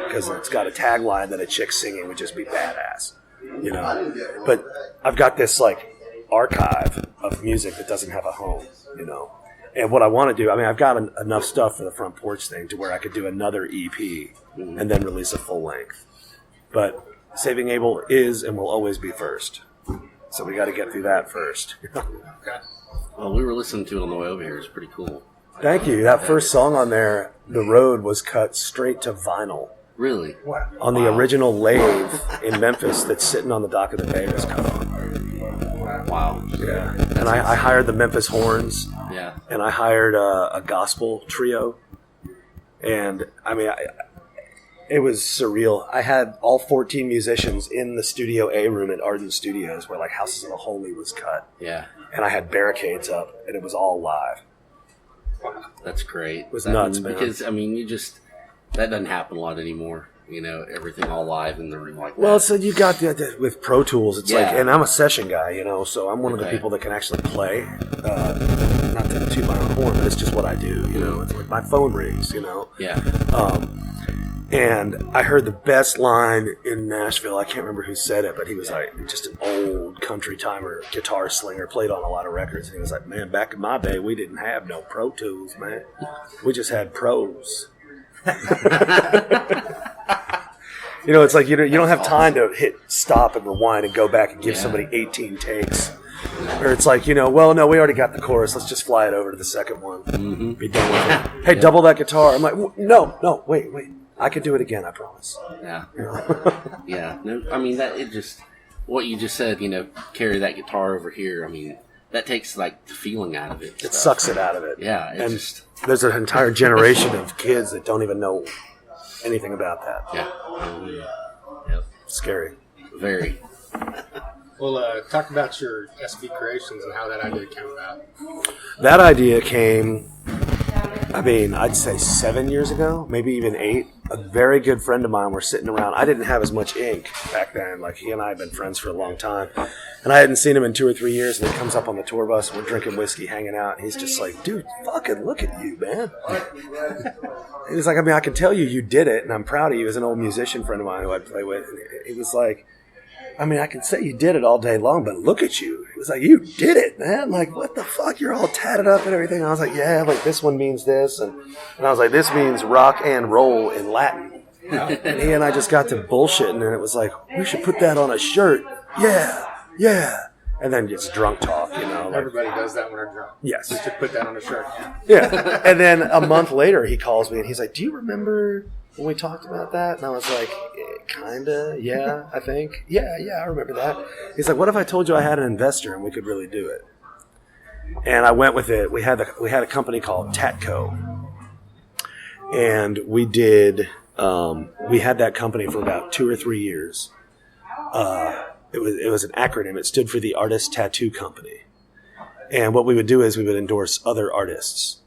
because it's got a tagline that a chick singing would just be badass, But I've got this like archive of music that doesn't have a home, And what I want to do, I've got enough stuff for the front porch thing to where I could do another EP and then release a full length. But Saving Abel is and will always be first. So we got to get through that first. Okay. Well, we were listening to it on the way over here. It's pretty cool. Thank you. That first song on there, The Road, was cut straight to vinyl. Really? On the original lathe in Memphis that's sitting on the dock of the bay was cut on. Wow. Yeah. And I hired the Memphis Horns. Yeah. And I hired a gospel trio. And, it was surreal. I had all 14 musicians in the Studio A room at Ardent Studios where, like, Houses of the Holy was cut. Yeah. And I had barricades up, and it was all live. Wow. That's great. It was nuts, man. Because, that doesn't happen a lot anymore. everything all live in the room like that. Well, so you got that with Pro Tools. It's like, and I'm a session guy, so I'm one of the people that can actually play. Not to toot my own horn, but it's just what I do. It's like my phone rings. Yeah. And I heard the best line in Nashville. I can't remember who said it, but he was like, just an old country timer guitar slinger, played on a lot of records. And he was like, man, back in my day, we didn't have no Pro Tools, man. We just had pros. It's like you don't have time to hit stop and rewind and go back and give somebody 18 takes. Or it's like, well, no, we already got the chorus. Let's just fly it over to the second one. Mm-hmm. Be done with it. Hey, double that guitar. I'm like, no, wait. I could do it again, I promise. Yeah. Yeah. No, I mean, what you just said, carry that guitar over here. I mean, that takes, like, the feeling out of it. It sucks it out of it. Yeah. And there's an entire generation of kids that don't even know anything about that. Yeah. Yep. Scary. Very. Well, talk about your SB Creations and how that idea came about. That idea came, I'd say 7 years ago, maybe even 8. A very good friend of mine, we're sitting around. I didn't have as much ink back then. Like, he and I had been friends for a long time. And I hadn't seen him in 2 or 3 years. And he comes up on the tour bus. We're drinking whiskey, hanging out. And he's just like, dude, fucking look at you, man. He was like, I can tell you did it. And I'm proud of you. As an old musician friend of mine who I'd play with. And he was like, I can say you did it all day long, but look at you. It was like, you did it, man. Like, what the fuck? You're all tatted up and everything. And I was like, yeah, like this one means this. And I was like, this means rock and roll in Latin. And he and I just got to bullshitting, and it was like, we should put that on a shirt. Yeah. And then just drunk talk, Like, everybody does that when they're drunk. Yes. We should put that on a shirt. Yeah. And then a month later, he calls me, and he's like, do you remember when we talked about that? And I was like, kinda, yeah, I think. Yeah, I remember that. He's like, what if I told you I had an investor and we could really do it? And I went with it. We had a company called Tatco. And we did, we had that company for about 2 or 3 years. It was an acronym. It stood for the Artist Tattoo Company. And what we would do is we would endorse other artists.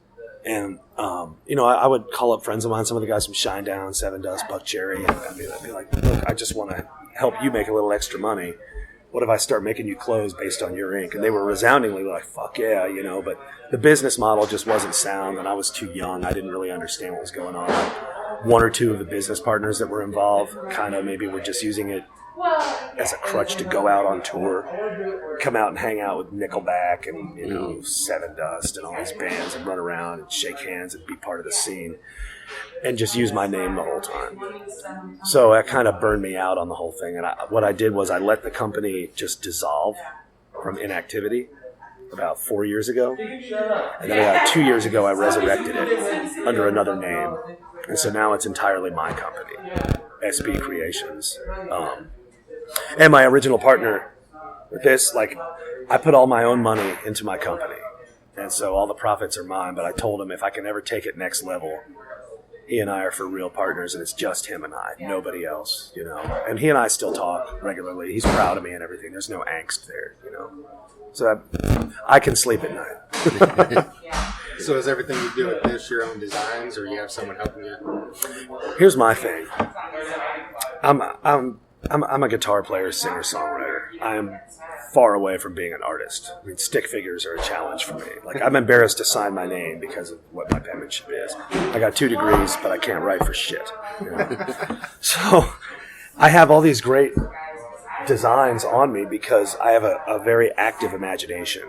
And, I would call up friends of mine, some of the guys from Shinedown, Seven Dust, Buck Cherry, and I'd be like, look, I just want to help you make a little extra money. What if I start making you clothes based on your ink? And they were resoundingly like, fuck yeah, but the business model just wasn't sound, and I was too young. I didn't really understand what was going on. 1 or 2 of the business partners that were involved kind of maybe were just using it as a crutch to go out on tour, come out and hang out with Nickelback and Seven Dust and all these bands and run around and shake hands and be part of the scene and just use my name the whole time. So that kind of burned me out on the whole thing. And what I did was I let the company just dissolve from inactivity about 4 years ago. And then about 2 years ago, I resurrected it under another name. And so now it's entirely my company, SB Creations. And my original partner with this, I put all my own money into my company. And so all the profits are mine. But I told him if I can ever take it next level, he and I are for real partners, and it's just him and I, nobody else, And he and I still talk regularly. He's proud of me and everything. There's no angst there, So I can sleep at night. So is everything you do with this your own designs, or you have someone helping you? Here's my thing. I'm a guitar player, singer, songwriter. I am far away from being an artist. Stick figures are a challenge for me. I'm embarrassed to sign my name because of what my penmanship is. I got 2 degrees, but I can't write for shit. So I have all these great designs on me because I have a very active imagination.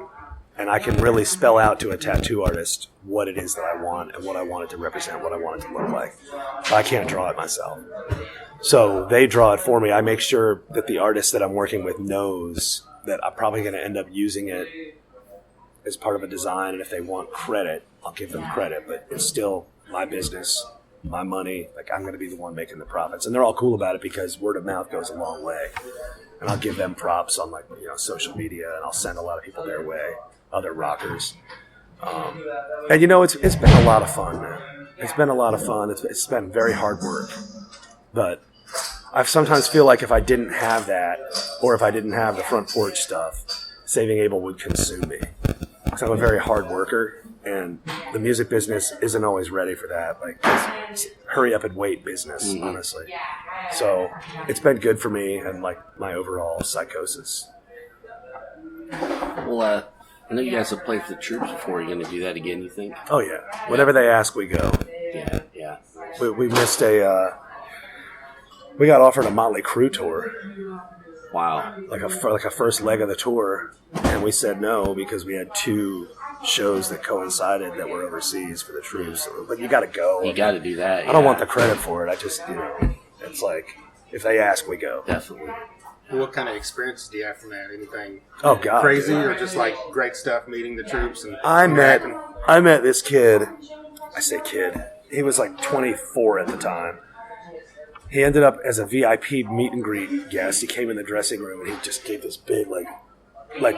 And I can really spell out to a tattoo artist what it is that I want and what I want it to represent, what I want it to look like. But I can't draw it myself. So they draw it for me. I make sure that the artist that I'm working with knows that I'm probably going to end up using it as part of a design. And if they want credit, I'll give them credit. But it's still my business, my money. I'm going to be the one making the profits. And they're all cool about it because word of mouth goes a long way. And I'll give them props on social media, and I'll send a lot of people their way. Other rockers. And it's been a lot of fun, man. It's been a lot of fun. It's been very hard work. But I sometimes feel like if I didn't have that, or if I didn't have the front porch stuff, Saving Abel would consume me. Because I'm a very hard worker, and the music business isn't always ready for that. hurry up and wait business, honestly. So it's been good for me and like my overall psychosis. Well, I know you guys have played for the troops before. Are you going to do that again, you think? Oh yeah, whenever they ask, we go. Yeah. We missed we got offered a Motley Crue tour. Wow. Like a first leg of the tour, and we said no because we had 2 shows that coincided that were overseas for the troops. But you got to go. You got to do that. I don't want the credit for it. I just, it's like if they ask, we go. Definitely. What kind of experiences do you have from that? Anything crazy or just like great stuff meeting the troops? And I met this kid. I say kid. He was like 24 at the time. He ended up as a VIP meet and greet guest. He came in the dressing room and he just gave this big like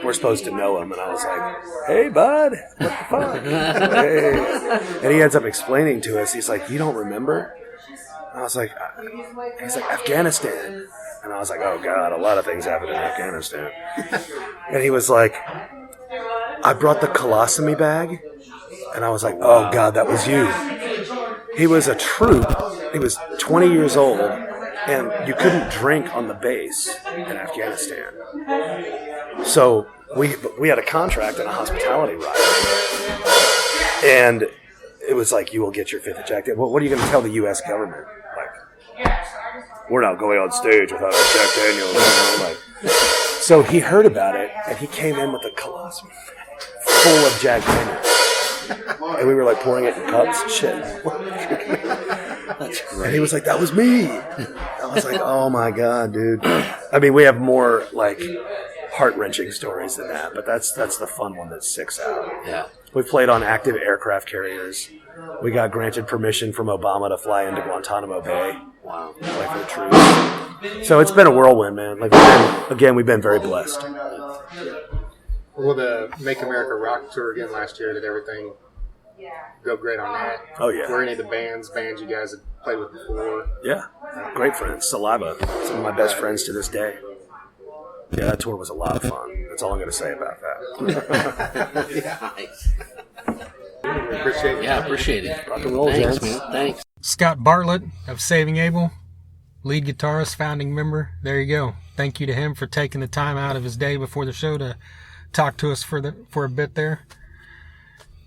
we're supposed to know him. And I was like, "Hey, bud, what the fuck?" Hey. And he ends up explaining to us. He's like, "You don't remember?" And I was like, he's like, "Afghanistan." And I was like, "Oh God, a lot of things happened in Afghanistan." And he was like, "I brought the colostomy bag." And I was like, "Oh God, that was you." He was a troop. He was 20 years old, and you couldn't drink on the base in Afghanistan. So we had a contract and a hospitality ride. And it was like, you will get your 5th of Jack Daniels. What are you going to tell the U.S. government? Like, we're not going on stage without our Jack Daniels. So he heard about it, and he came in with a colostomy full of Jack Daniels. And we were like pouring it in cups and shit. That's great. And he was like, "That was me." I was like, "Oh my God, dude." I mean, we have more like heart-wrenching stories than that, but that's the fun one that sticks out. Yeah. We played on active aircraft carriers. We got granted permission from Obama to fly into Guantanamo Bay. Wow. Play for the troops. So it's been a whirlwind, man. Like we've been very blessed. Well, the Make America Rock tour again last year, did everything go great on that? Oh, yeah. Were any of the bands you guys had played with before? Yeah. Great friends. Saliva. Some of my best friends to this day. Yeah, that tour was a lot of fun. That's all I'm going to say about that. Nice. Appreciate it. Yeah, appreciate it. Rock and roll, Thanks, gents. man. Thanks. Scott Bartlett of Saving Abel, lead guitarist, founding member. There you go. Thank you to him for taking the time out of his day before the show to talk to us for a bit there.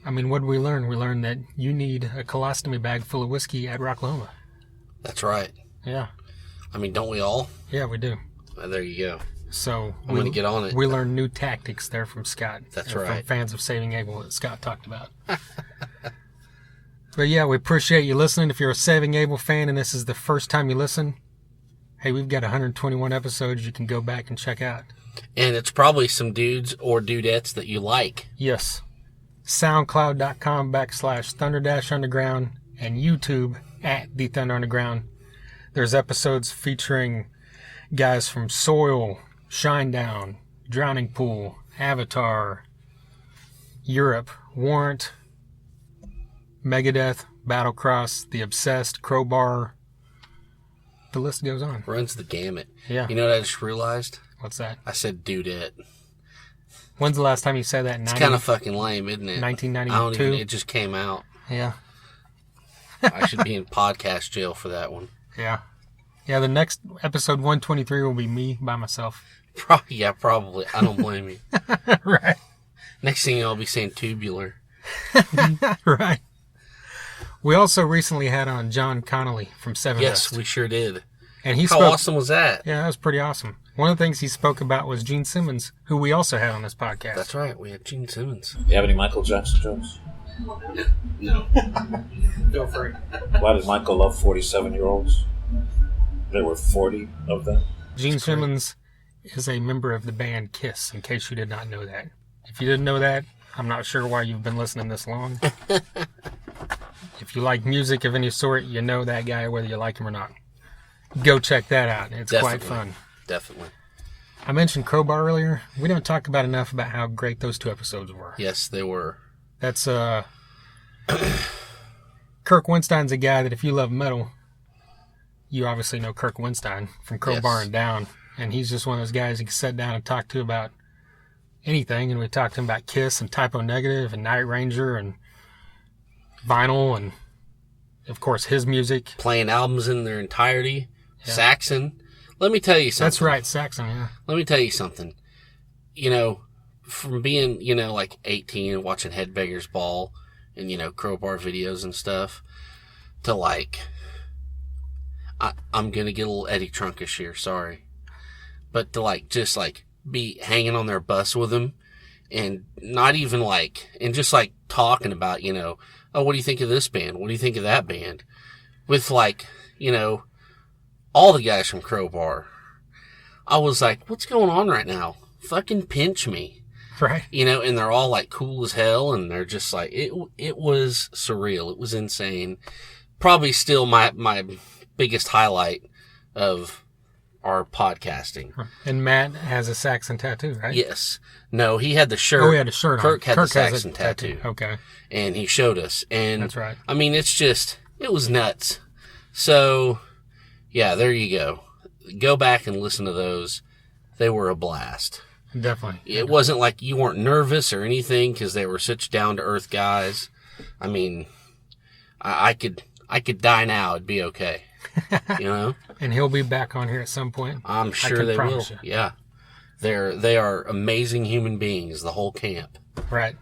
I mean, what did we learn? We learned that you need a colostomy bag full of whiskey at Rocklahoma. That's right. Yeah. I mean, don't we all? Yeah, we do. Well, there you go. So I'm going to get on it. We learned new tactics there from Scott. That's From right. fans of Saving Abel that Scott talked about. But yeah, we appreciate you listening. If you're a Saving Abel fan and this is the first time you listen, hey, we've got 121 episodes you can go back and check out. And it's probably some dudes or dudettes that you like. Yes. SoundCloud.com/Thunder-Underground and YouTube at The Thunder Underground. There's episodes featuring guys from Soil, Shinedown, Drowning Pool, Avatar, Europe, Warrant, Megadeth, Battlecross, The Obsessed, Crowbar. The list goes on. Runs the gamut. Yeah. You know what I just realized? What's that? I said dudette. When's the last time you said that? It's kind of fucking lame, isn't it? 1992? It just came out. Yeah. I should be in podcast jail for that one. Yeah. Yeah, the next episode 123 will be me by myself. Probably. I don't blame you. Right. Next thing I'll be saying tubular. Right. We also recently had on John Connolly from Seven Yes, Dust. we sure did. And he How spoke, awesome was that? Yeah, that was pretty awesome. One of the things he spoke about was Gene Simmons, who we also had on this podcast. That's right. We had Gene Simmons. You have any Michael Jackson jokes? No. Feel free. Why did Michael love 47-year-olds? There were 40 of them. Gene Simmons is a member of the band Kiss, in case you did not know that. If you didn't know that, I'm not sure why you've been listening this long. If you like music of any sort, you know that guy whether you like him or not. Go check that out. It's quite fun. Definitely. I mentioned Crowbar earlier. We don't talk about enough about how great those 2 episodes were. Yes, they were. That's Kirk Winstein's a guy that if you love metal, you obviously know Kirk Winstein from Crowbar and down. And he's just one of those guys you can sit down and talk to about anything. And we talked to him about Kiss and Typo Negative and Night Ranger and vinyl. And of course, his music. Playing albums in their entirety. Yeah. Saxon. Let me tell you something. That's right, Saxon, yeah. Let me tell you something. You know, from being, you know, like 18 and watching Headbangers Ball and, you know, Crowbar videos and stuff, to like, I'm going to get a little Eddie Trunkish here, sorry. But to like, just like, be hanging on their bus with them and not even like, and just like talking about, you know, oh, what do you think of this band? What do you think of that band? With like, you know, all the guys from Crowbar. I was like, what's going on right now? Fucking pinch me. Right. You know, and they're all like cool as hell, and they're just like, it was surreal. It was insane. Probably still my biggest highlight of our podcasting. And Matt has a Saxon tattoo, right? Yes. No, he had the shirt. Oh, he had a shirt Kirk on. had the Saxon tattoo. Okay. And he showed us. And That's right. I mean, it's just, it was nuts. So, yeah, there you go. Go back and listen to those. They were a blast. Definitely. It wasn't like you weren't nervous or anything because they were such down-to-earth guys. I mean, I could die now. It'd be okay. You know? And he'll be back on here at some point. I'm sure they will. You. Yeah. They are amazing human beings, the whole camp. Right.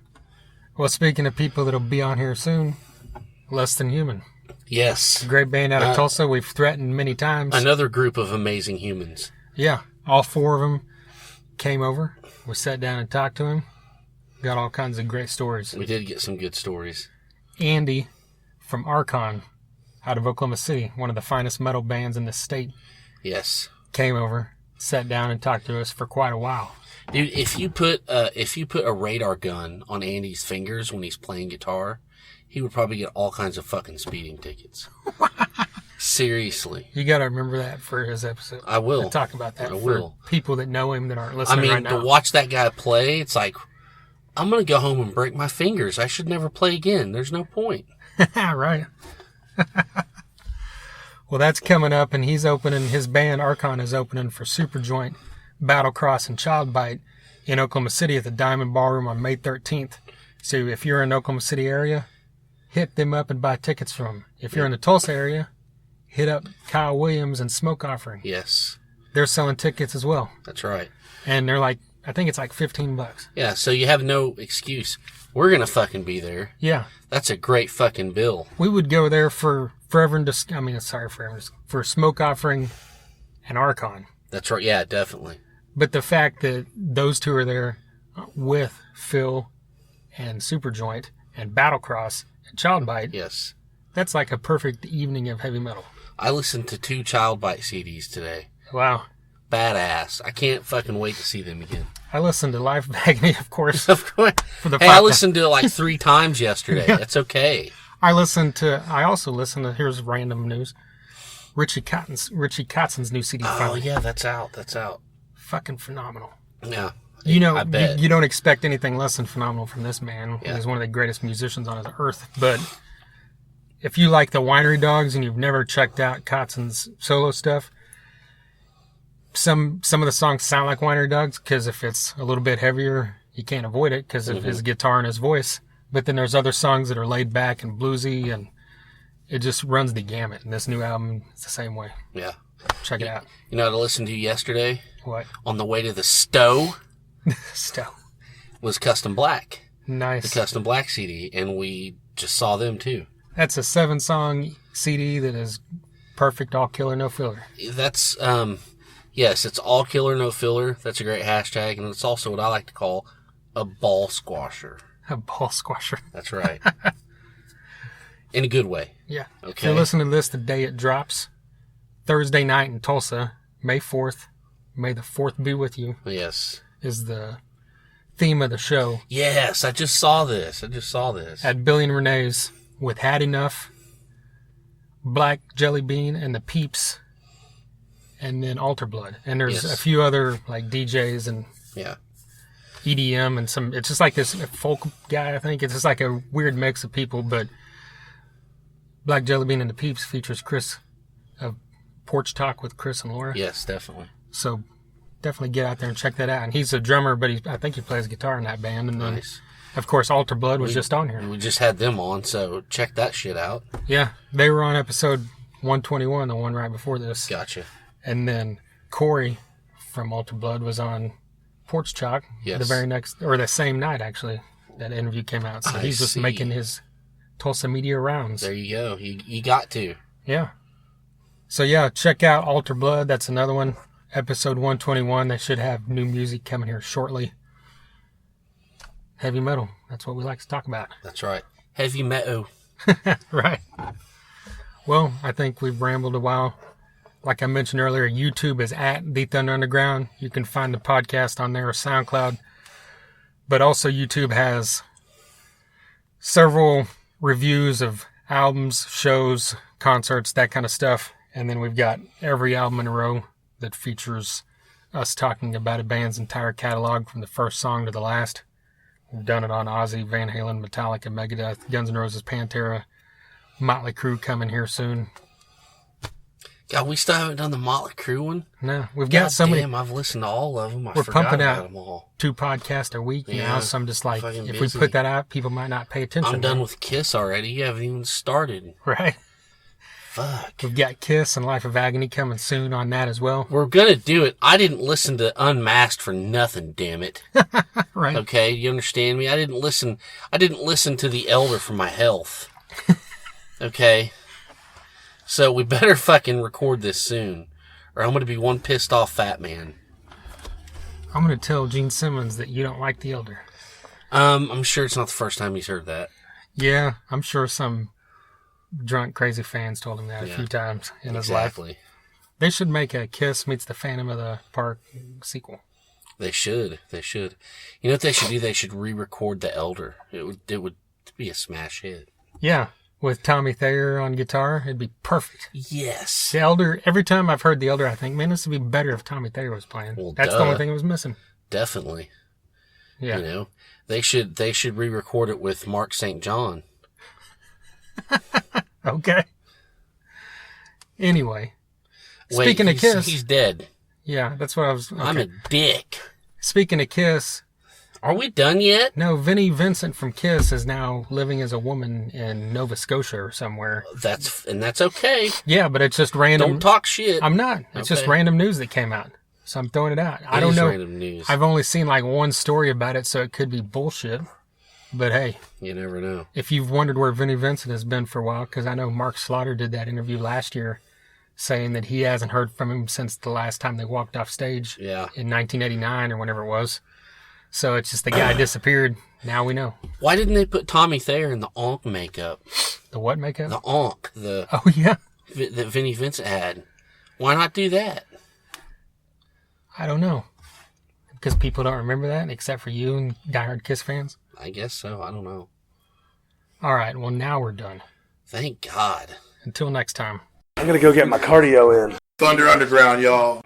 Well, speaking of people that'll be on here soon, Less Than Human. Yes. Great band out of Tulsa. We've threatened many times. Another group of amazing humans. Yeah. All four of them came over. We sat down and talked to him. Got all kinds of great stories. We did get some good stories. Andy from Archon out of Oklahoma City, one of the finest metal bands in the state, Yes. came over, sat down and talked to us for quite a while. Dude, if you put a radar gun on Andy's fingers when he's playing guitar, he would probably get all kinds of fucking speeding tickets. Seriously. You got to remember that for his episode. I will. We'll talk about that I for will. people that know him that aren't I listening mean, right now. to watch that guy play, it's like, I'm going to go home and break my fingers. I should never play again. There's no point. Right. Well, that's coming up, and he's opening, his band, Archon, is opening for Superjoint, Battlecross, and Child Bite in Oklahoma City at the Diamond Ballroom on May 13th. So if you're in the Oklahoma City area, hit them up and buy tickets from them. If you're in the Tulsa area, hit up Kyle Williams and Smoke Offering. Yes. They're selling tickets as well. That's right. And they're like, I think it's like $15. Yeah, so you have no excuse. We're going to fucking be there. Yeah. That's a great fucking bill. We would go there for Smoke Offering and Archon. That's right. Yeah, definitely. But the fact that those two are there with Phil and Superjoint and Battlecross and Child Bite, Yes. that's like a perfect evening of heavy metal. I listened to 2 Child Bite CDs today. Wow. Badass. I can't fucking wait to see them again. I listened to Life of Agony, of course. Of course. For the Hey, I listened to it like 3 times yesterday. Yeah. That's okay. I also listened to, here's random news, Richie Kotzen's new CD. Oh, finally. yeah, that's out. That's out. Fucking phenomenal. Yeah. You know, I bet. you don't expect anything less than phenomenal from this man. Yeah. He's one of the greatest musicians on this earth. But if you like the Winery Dogs and you've never checked out Kotzen's solo stuff, some of the songs sound like Winery Dogs because if it's a little bit heavier, you can't avoid it because of his guitar and his voice. But then there's other songs that are laid back and bluesy, and it just runs the gamut. And this new album is the same way. Yeah. Check it out. You know what I listened to yesterday? What? On the way to the Stowe Still. was Custom Black. Nice. The Custom Black CD, and we just saw them too. That's a 7-song CD that is perfect, all killer, no filler. That's, yes, it's all killer, no filler. That's a great hashtag, and it's also what I like to call a ball squasher. A ball squasher. That's right. In a good way. Yeah. If Okay. you're listening to this the day it drops, Thursday night in Tulsa, May 4th, May the 4th be with you, Yes. is the theme of the show. Yes, I just saw this. At Billy and Renee's with Had Enough, Black Jelly Bean, and the Peeps, and then Altar Blood. And there's Yes. a few other like DJs and Yeah. EDM and some. It's just like this folk guy, I think. It's just like a weird mix of people, but Black Jelly Bean and the Peeps features Chris of Porch Talk with Chris and Laura. Yes, definitely. So definitely get out there and check that out. And he's a drummer, but I think he plays guitar in that band. And then Nice. Of course, Alter Blood was just on here. We just had them on, so check that shit out. Yeah, they were on episode 121, the one right before this. Gotcha. And then Corey from Alter Blood was on Porch Chalk the very next, or the same night, actually, that interview came out. So he's just making his Tulsa media rounds. There you go. You got to. Yeah. So, yeah, check out Alter Blood. That's another one. Episode 121. They should have new music coming here shortly. Heavy metal. That's what we like to talk about. That's right. Heavy metal. Right. Well, I think we've rambled a while. Like I mentioned earlier, YouTube is at The Thunder Underground. You can find the podcast on there or SoundCloud. But also YouTube has several reviews of albums, shows, concerts, that kind of stuff. And then we've got every album in a row that features us talking about a band's entire catalog from the first song to the last. We've done it on Ozzy, Van Halen, Metallica, Megadeth, Guns N' Roses, Pantera, Motley Crue coming here soon. God, we still haven't done the Motley Crue one? No, we've got so many. Damn, I've listened to all of them. We're pumping out them all. 2 podcasts a week now, so I'm just like, if busy. we put that out, people might not pay attention. I'm done with Kiss already. You haven't even started. Right. Fuck. We've got Kiss and Life of Agony coming soon on that as well. We're gonna do it. I didn't listen to Unmasked for nothing, damn it. Right. Okay, you understand me? I didn't listen to The Elder for my health. Okay? So we better fucking record this soon, or I'm gonna be one pissed off fat man. I'm going to tell Gene Simmons that you don't like The Elder. I'm sure it's not the first time he's heard that. Yeah, I'm sure some drunk, crazy fans told him that a few times in his life. They should make a Kiss meets the Phantom of the Park sequel. They should. You know what they should do? They should re-record The Elder. It would be a smash hit. Yeah, with Tommy Thayer on guitar, it'd be perfect. Yes. The Elder, every time I've heard The Elder, I think, man, this would be better if Tommy Thayer was playing. Well, that's the only thing that was missing. Definitely. Yeah. You know, they should re-record it with Mark St. John. Okay. Anyway. Speaking of Kiss. He's dead. Yeah, that's what I was... Okay. I'm a dick. Speaking of Kiss... Are we done yet? No, Vinnie Vincent from Kiss is now living as a woman in Nova Scotia or somewhere. That's okay. Yeah, but it's just random... Don't talk shit. I'm not. It's just random news that came out. So I'm throwing it out. I don't know. Random news. I've only seen like one story about it, so it could be bullshit. But hey. You never know. If you've wondered where Vinnie Vincent has been for a while, because I know Mark Slaughter did that interview last year, saying that he hasn't heard from him since the last time they walked off stage in 1989 or whenever it was. So it's just the guy disappeared. Now we know. Why didn't they put Tommy Thayer in the Onk makeup? The what makeup? The Onk. Oh, yeah. That Vinnie Vincent had. Why not do that? I don't know. Because people don't remember that, except for you and diehard Kiss fans? I guess so. I don't know. All right. Well, now we're done. Thank God. Until next time. I'm going to go get my cardio in. Thunder Underground, y'all.